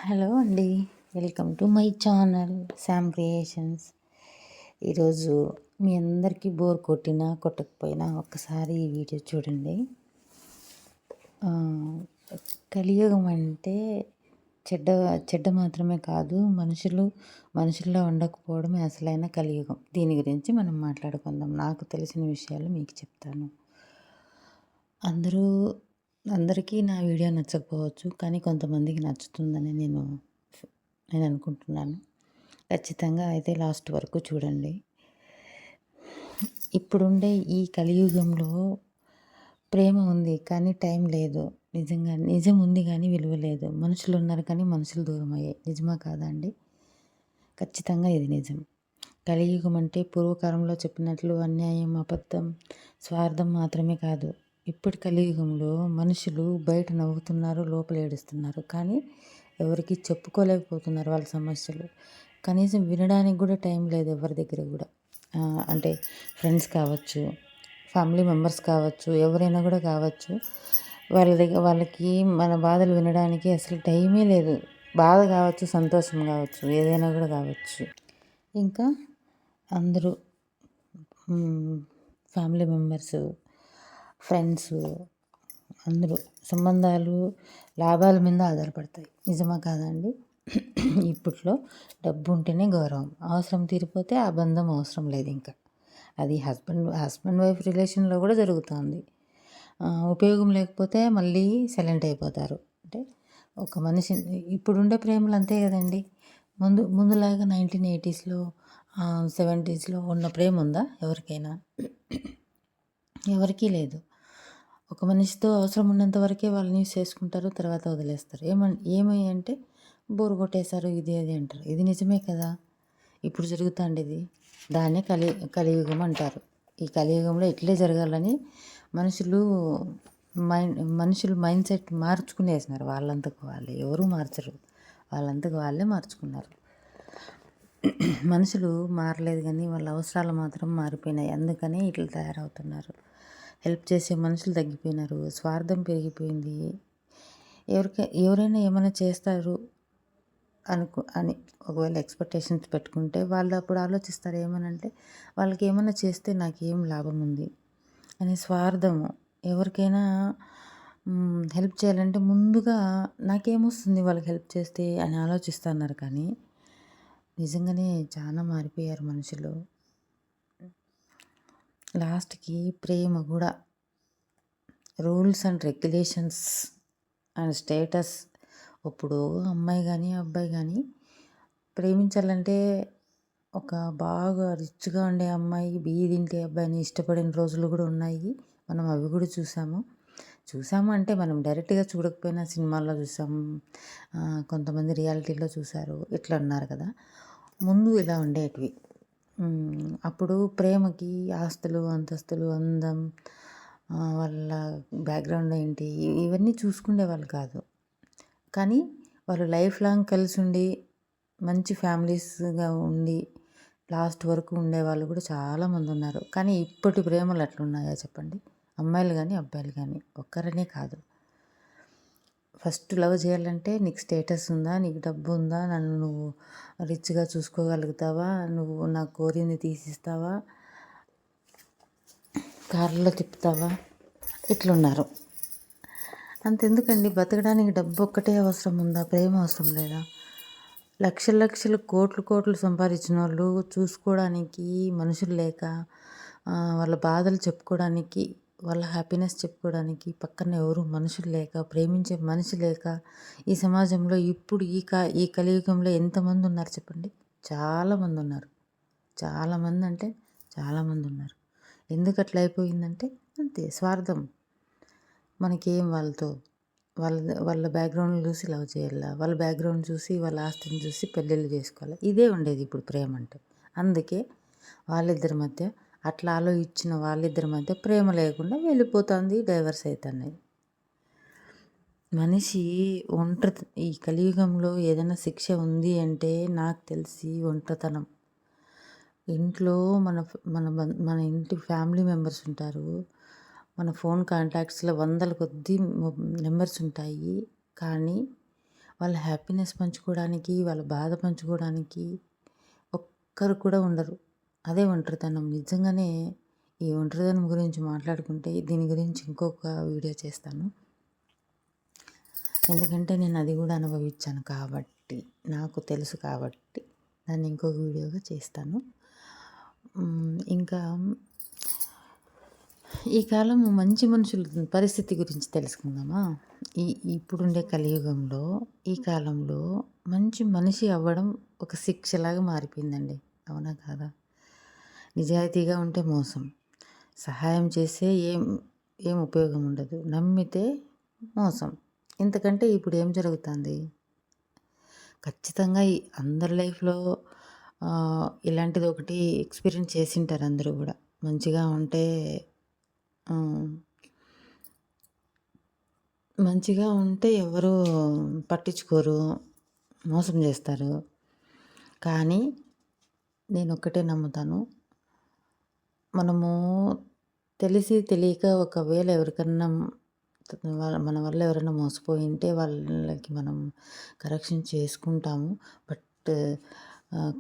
Hello అండి. Welcome to my channel Sam creations. ఈరోజు మీ అందరికీ బోర్ కొట్టినా కొట్టకపోయినా ఒక్కసారి ఈ వీడియో చూడండి. కలియుగం అంటే చెడ్డ చెడ్డ మాత్రమే కాదు, మనుషుల్లో ఉండకపోవడమే అసలైన కలియుగం. దీని గురించి మనం మాట్లాడుకుందాం. నాకు తెలిసిన విషయాలు మీకు చెప్తాను. అందరికీ నా వీడియో నచ్చకపోవచ్చు, కానీ కొంతమందికి నచ్చుతుందని నేను అనుకుంటున్నాను. ఖచ్చితంగా అయితే లాస్ట్ వరకు చూడండి. ఇప్పుడుండే ఈ కలియుగంలో ప్రేమ ఉంది కానీ టైం లేదు. నిజం ఉంది కానీ విలువ లేదు. మనుషులు ఉన్నారు కానీ మనుషులు దూరం అయ్యాయి. నిజమా కాదా అండి? ఖచ్చితంగా ఇది నిజం. కలియుగం అంటే పూర్వకాలంలో చెప్పినట్లు అన్యాయం, అబద్ధం, స్వార్థం మాత్రమే కాదు. ఇప్పటి కలియుగంలో మనుషులు బయట నవ్వుతున్నారు, లోపల ఏడుస్తున్నారు. కానీ ఎవరికి చెప్పుకోలేకపోతున్నారు వాళ్ళ సమస్యలు. కనీసం వినడానికి కూడా టైం లేదు ఎవరి దగ్గర కూడా. అంటే ఫ్రెండ్స్ కావచ్చు, ఫ్యామిలీ మెంబర్స్ కావచ్చు, ఎవరైనా కూడా కావచ్చు. వాళ్ళకి మన బాధలు వినడానికి అసలు టైమే లేదు. బాధ కావచ్చు, సంతోషం కావచ్చు, ఏదైనా కూడా కావచ్చు. ఇంకా అందరూ ఫ్యామిలీ మెంబర్స్, ఫ్రెండ్స్ అందరూ సంబంధాలు లాభాల మీద ఆధారపడతాయి. నిజమా కాదండి? ఇప్పట్లో డబ్బు ఉంటేనే గౌరవం. అవసరం తీరిపోతే ఆ బంధం అవసరం లేదు. ఇంకా అది హస్బెండ్ వైఫ్ రిలేషన్లో కూడా జరుగుతుంది. ఉపయోగం లేకపోతే మళ్ళీ సైలెంట్ అయిపోతారు. అంటే ఒక మనిషి ఇప్పుడుండే ప్రేమలు అంతే కదండి. ముందులాగా 1980s, 70sలో ఉన్న ప్రేమ ఉందా ఎవరికైనా? ఎవరికీ లేదు. ఒక మనిషితో అవసరం ఉన్నంత వరకే వాళ్ళు యూస్ చేసుకుంటారు, తర్వాత వదిలేస్తారు. ఏమై అంటే బోరు కొట్టేశారు, ఇది అది అంటారు. ఇది నిజమే కదా, ఇప్పుడు జరుగుతుంది ఇది. దాన్నే కలియుగం అంటారు. ఈ కలియుగంలో ఇట్లే జరగాలని మనుషులు మైండ్ సెట్ మార్చుకునేసినారు. వాళ్ళంతకు వాళ్ళే, ఎవరూ మార్చరు. వాళ్ళంతకు వాళ్ళే మార్చుకున్నారు. మనుషులు మారలేదు కానీ వాళ్ళ అవసరాలు మాత్రం మారిపోయినాయి. అందుకనే ఇట్లా తయారవుతున్నారు. హెల్ప్ చేసే మనుషులు తగ్గిపోయినారు. స్వార్థం పెరిగిపోయింది. ఎవరైనా ఏమైనా చేస్తారు అని ఒకవేళ ఎక్స్పెక్టేషన్స్ పెట్టుకుంటే వాళ్ళు అప్పుడు ఆలోచిస్తారు ఏమనంటే, వాళ్ళకి ఏమైనా చేస్తే నాకేం లాభం ఉంది అని స్వార్థము. ఎవరికైనా హెల్ప్ చేయాలంటే ముందుగా నాకేమొస్తుంది వాళ్ళకి హెల్ప్ చేస్తే అని ఆలోచిస్తున్నారు. కానీ నిజంగానే చాలా మారిపోయారు మనుషులు. లాస్ట్కి ప్రేమ కూడా rules and regulations and status. ఇప్పుడు అమ్మాయి కానీ అబ్బాయి కానీ ప్రేమించాలంటే ఒక బాగా రిచ్గా ఉండే అమ్మాయి బీదింటి అబ్బాయిని ఇష్టపడిన రోజులు కూడా ఉన్నాయి. మనం అవి కూడా చూసాము అంటే మనం డైరెక్ట్గా చూడకపోయినా సినిమాల్లో చూసాము, కొంతమంది రియాలిటీలో చూశారు. ఇట్లా ఉన్నారు కదా. ముందు ఇలా ఉండేటివి. అప్పుడు ప్రేమకి ఆస్తులు, అంతస్తులు, అందం, వాళ్ళ బ్యాక్గ్రౌండ్ ఏంటి ఇవన్నీ చూసుకునేవాళ్ళు కాదు. కానీ వాళ్ళు లైఫ్ లాంగ్ కలిసి ఉండి మంచి ఫ్యామిలీస్గా ఉండి లాస్ట్ వరకు ఉండేవాళ్ళు కూడా చాలామంది ఉన్నారు. కానీ ఇప్పటి ప్రేమలు ఎట్లున్నాయో చెప్పండి. అమ్మాయిలు కానీ అబ్బాయిలు కానీ ఒక్కరనే కాదు. ఫస్ట్ లవ్ చేయాలంటే నీకు స్టేటస్ ఉందా, నీకు డబ్బు ఉందా, నన్ను నువ్వు రిచ్గా చూసుకోగలుగుతావా, నువ్వు నా కోరింది తీసిస్తావా, కార్లో తిప్పుతావా, ఇట్లున్నారు. అంతెందుకండి, బతకడానికి డబ్బు ఒక్కటే అవసరం ఉందా? ప్రేమ అవసరం లేదా? లక్షలు కోట్లు సంపాదించిన వాళ్ళు చూసుకోవడానికి మనుషులు లేక, వాళ్ళ బాధలు చెప్పుకోవడానికి, వాళ్ళ హ్యాపీనెస్ చెప్పుకోవడానికి పక్కన ఎవరు మనుషులు లేక, ప్రేమించే మనిషి లేక ఈ సమాజంలో ఇప్పుడు ఈ కలియుగంలో ఎంతమంది ఉన్నారు చెప్పండి? చాలామంది ఉన్నారు. చాలామంది అంటే చాలామంది ఉన్నారు. ఎందుకు అట్లా అయిపోయిందంటే అంతే, స్వార్థం. మనకేం వాళ్ళ బ్యాక్గ్రౌండ్ చూసి లవ్ చేయాలా, వాళ్ళ బ్యాక్గ్రౌండ్ చూసి, వాళ్ళ ఆస్తిని చూసి పెళ్ళిళ్ళు చేసుకోవాలి. ఇదే ఉండేది ఇప్పుడు ప్రేమ అంటే. అందుకే వాళ్ళిద్దరి మధ్య అట్లా ఆలోచించిన వాళ్ళిద్దరి మధ్య ప్రేమ లేకుండా వెళ్ళిపోతుంది, డైవర్స్ అవుతున్నాయి. మనిషి ఈ కలియుగంలో ఏదైనా శిక్ష ఉంది అంటే నాకు తెలిసి ఒంటరితనం. ఇంట్లో మన ఇంటి ఫ్యామిలీ మెంబర్స్ ఉంటారు. మన ఫోన్ కాంటాక్ట్స్లో వందల కొద్దీ నెంబర్స్ ఉంటాయి. కానీ వాళ్ళ హ్యాపీనెస్ పంచుకోవడానికి, వాళ్ళ బాధ పంచుకోవడానికి ఒక్కరు కూడా ఉండరు. అదే ఒంటరితనం. నిజంగానే ఈ ఒంటరితనం గురించి మాట్లాడుకుంటే దీని గురించి ఇంకొక వీడియో చేస్తాను. ఎందుకంటే నేను అది కూడా అనుభవించాను కాబట్టి, నాకు తెలుసు కాబట్టి దాన్ని ఇంకొక వీడియోగా చేస్తాను. ఇంకా ఈ కాలం మంచి మనుషుల పరిస్థితి గురించి తెలుసుకుందామా? ఈ ఇప్పుడుండే కలియుగంలో, ఈ కాలంలో మంచి మనిషి అవ్వడం ఒక శిక్షలాగా మారిపోయిందండి. అవునా కాదా? నిజాయితీగా ఉంటే మోసం, సహాయం చేస్తే ఏం ఉపయోగం ఉండదు, నమ్మితే మోసం. ఇంతకంటే ఇప్పుడు ఏం జరుగుతుంది? ఖచ్చితంగా అందరి లైఫ్‌లో ఇలాంటిది ఒకటి ఎక్స్‌పీరియన్స్ చేసింటారు అందరూ కూడా. మంచిగా ఉంటే ఎవరు పట్టించుకోరు, మోసం చేస్తారు. కానీ నేనొక్కటే నమ్ముతాను. మనము తెలిసి తెలియక ఒకవేళ ఎవరికన్నా మన వల్ల ఎవరైనా మోసపోయింటే వాళ్ళకి మనం కరెక్షన్ చేసుకుంటాము. బట్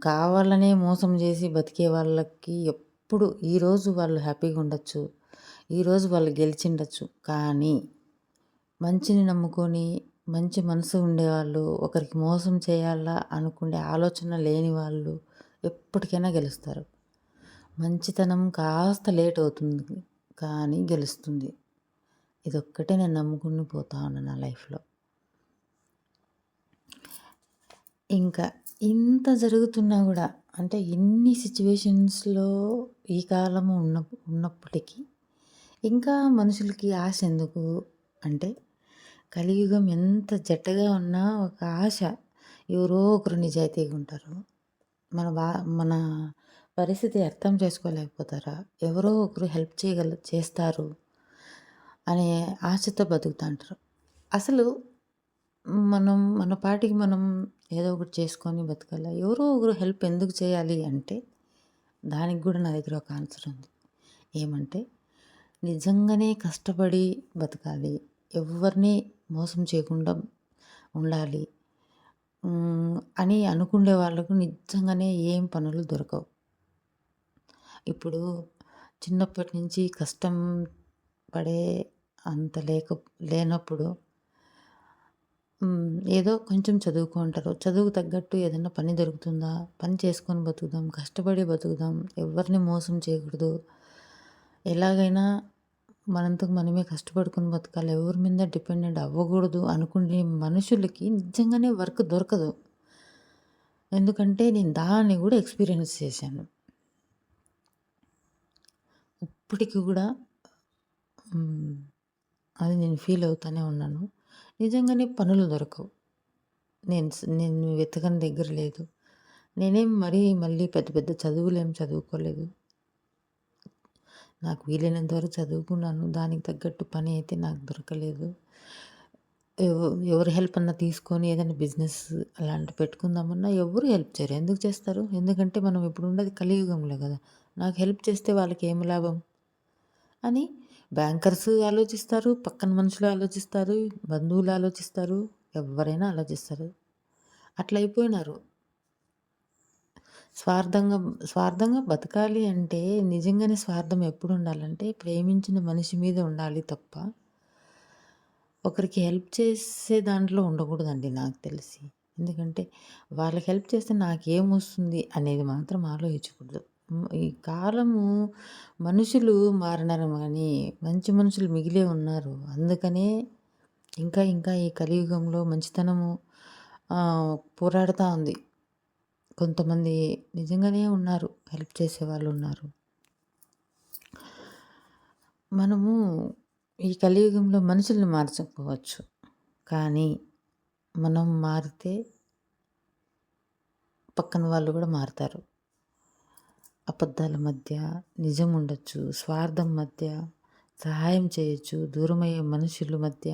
కావాలనే మోసం చేసి బతికే వాళ్ళకి ఎప్పుడు ఈరోజు వాళ్ళు హ్యాపీగా ఉండొచ్చు, ఈరోజు వాళ్ళు గెలిచిండొచ్చు. కానీ మంచిని నమ్ముకొని మంచి మనసు ఉండేవాళ్ళు, ఒకరికి మోసం చేయాలా అనుకునే ఆలోచన లేని వాళ్ళు ఎప్పటికైనా గెలుస్తారు. మంచితనం కాస్త లేట్ అవుతుంది కానీ గెలుస్తుంది. ఇదొక్కటే నేను నమ్ముకుని పోతా ఉన్నాను నా లైఫ్‌లో. ఇంకా ఇంత జరుగుతున్నా కూడా, అంటే ఇన్ని సిచ్యువేషన్స్‌లో ఈ కాలము ఉన్నప్పటికీ ఇంకా మనుషులకి ఆశ ఎందుకు అంటే, కలియుగం ఎంత జట్టగా ఉన్నా ఒక ఆశ. ఎవరో ఒకరు నిజాయితీగా ఉంటారు. మన పరిస్థితి అర్థం చేసుకోలేకపోతారా? ఎవరో ఒకరు హెల్ప్ చేస్తారు అనే ఆశతో బతుకుతాంటారు. అసలు మన పాటికి మనం ఏదో ఒకటి చేసుకొని బతకాల. ఎవరో ఒకరు హెల్ప్ ఎందుకు చేయాలి అంటే, దానికి కూడా నా దగ్గర ఒక ఆన్సర్ ఉంది. ఏమంటే, నిజంగానే కష్టపడి బతకాలి, ఎవరిని మోసం చేయకుండా ఉండాలి అని అనుకునే వాళ్ళకు నిజంగానే ఏం పనులు దొరకవు. ఇప్పుడు చిన్నప్పటి నుంచి కష్టం పడే అంత లేనప్పుడు ఏదో కొంచెం చదువుకుంటారు. చదువుకు తగ్గట్టు ఏదైనా పని దొరుకుతుందా? పని చేసుకొని బతుకుదాం, కష్టపడి బతుకుదాం, ఎవరిని మోసం చేయకూడదు. ఎలాగైనా మనంతకు మనమే కష్టపడుకొని బతకాలి, ఎవరి మీద డిపెండెంట్ అవ్వకూడదు అనుకునే మనుషులకి నిజంగానే వర్క్ దొరకదు. ఎందుకంటే నేను దాన్ని కూడా ఎక్స్పీరియన్స్ చేశాను. ఇప్పటికి కూడా అది నేను ఫీల్ అవుతూనే ఉన్నాను. నిజంగానే పనులు దొరకవు. నేను వెతకని దగ్గర లేదు. నేనేం మళ్ళీ పెద్ద పెద్ద చదువులేం చదువుకోలేదు. నాకు వీలైనంత వరకు చదువుకున్నాను. దానికి తగ్గట్టు పని అయితే నాకు దొరకలేదు. ఎవరి హెల్ప్ అన్నా తీసుకొని ఏదైనా బిజినెస్ అలాంటివి పెట్టుకుందామన్నా ఎవరు హెల్ప్ చేయరు. ఎందుకు చేస్తారు? ఎందుకంటే మనం ఇప్పుడు ఉండేది కలియుగంలో కదా! నాకు హెల్ప్ చేస్తే వాళ్ళకి ఏమి లాభం అని బ్యాంకర్స్ ఆలోచిస్తారు, పక్కన మనుషులు ఆలోచిస్తారు, బంధువులు ఆలోచిస్తారు, ఎవరైనా ఆలోచిస్తారు. అట్లా అయిపోయినారు. స్వార్థంగా బతకాలి అంటే నిజంగానే స్వార్థం ఎప్పుడు ఉండాలంటే ప్రేమించిన మనిషి మీద ఉండాలి తప్ప ఒకరికి హెల్ప్ చేసే దాంట్లో ఉండకూడదండి నాకు తెలిసి. ఎందుకంటే వాళ్ళకి హెల్ప్ చేస్తే నాకేమొస్తుంది అనేది మాత్రం ఆలోచించకూడదు. ఈ కాలము మనుషులు మారినారు కానీ మంచి మనుషులు మిగిలే ఉన్నారు. అందుకనే ఇంకా ఈ కలియుగంలో మంచితనము పోరాడుతూ ఉంది. కొంతమంది నిజంగానే ఉన్నారు, హెల్ప్ చేసేవాళ్ళు ఉన్నారు. మనము ఈ కలియుగంలో మనుషుల్ని మార్చకపోవచ్చు, కానీ మనం మారితే పక్కన వాళ్ళు కూడా మారుతారు. అబద్ధాల మధ్య నిజం ఉండొచ్చు, స్వార్థం మధ్య సహాయం చేయొచ్చు, దూరమయ్యే మనుషుల మధ్య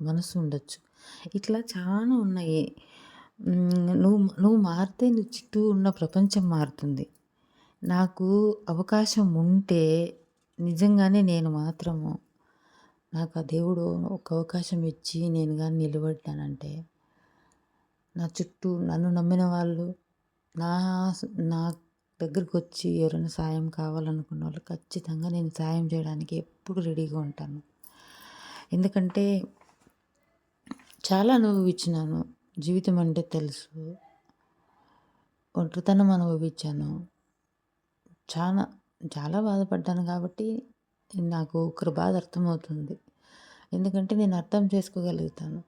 మనసు ఉండొచ్చు. ఇట్లా చాలా ఉన్నాయి. నువ్వు మారితే నీ చుట్టూ ఉన్న ప్రపంచం మారుతుంది. నాకు అవకాశం ఉంటే నిజంగానే నేను మాత్రము నాకు ఆ దేవుడు ఒక అవకాశం ఇచ్చి నేను కానీ నిలబడ్డానంటే నా చుట్టూ నన్ను నమ్మిన వాళ్ళు నా నా దగ్గరికి వచ్చి ఎవరైనా సాయం కావాలనుకున్న వాళ్ళు ఖచ్చితంగా నేను సాయం చేయడానికి ఎప్పుడు రెడీగా ఉంటాను. ఎందుకంటే చాలా అనుభవించినాను. జీవితం అంటే తెలుసు. ఒంటరితనం అనుభవించాను. చాలా చాలా బాధపడ్డాను కాబట్టి నాకు ఒకరి బాధ అర్థమవుతుంది. ఎందుకంటే నేను అర్థం చేసుకోగలుగుతాను.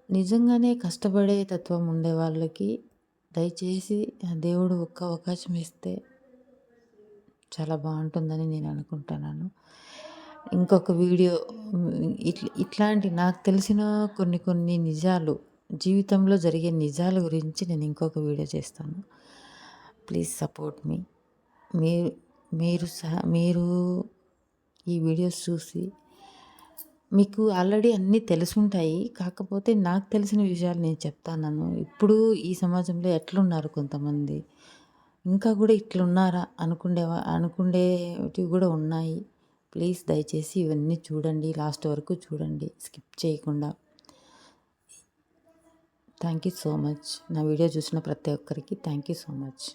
నిజంగానే కష్టపడే తత్వం ఉండే వాళ్ళకి దయచేసి ఆ దేవుడు ఒక్క అవకాశం ఇస్తే చాలా బాగుంటుందని నేను అనుకుంటున్నాను. ఇంకొక వీడియో ఇట్లాంటి నాకు తెలిసిన కొన్ని కొన్ని నిజాలు జీవితంలో జరిగే నిజాల గురించి నేను ఇంకొక వీడియో చేస్తాను. ప్లీజ్ సపోర్ట్ మీ. మీరు ఈ వీడియోస్ చూసి మీకు ఆల్రెడీ అన్నీ తెలుసుంటాయి. కాకపోతే నాకు తెలిసిన విషయాలు నేను చెప్తాను. ఇప్పుడు ఈ సమాజంలో ఎట్లున్నారు కొంతమంది, ఇంకా కూడా ఇట్లున్నారా అనుకునేటివి కూడా ఉన్నాయి. ప్లీజ్ దయచేసి ఇవన్నీ చూడండి, లాస్ట్ వరకు చూడండి, స్కిప్ చేయకుండా. Thank you so much. నా వీడియో చూసిన ప్రతి ఒక్కరికి థ్యాంక్ యూ సో మచ్.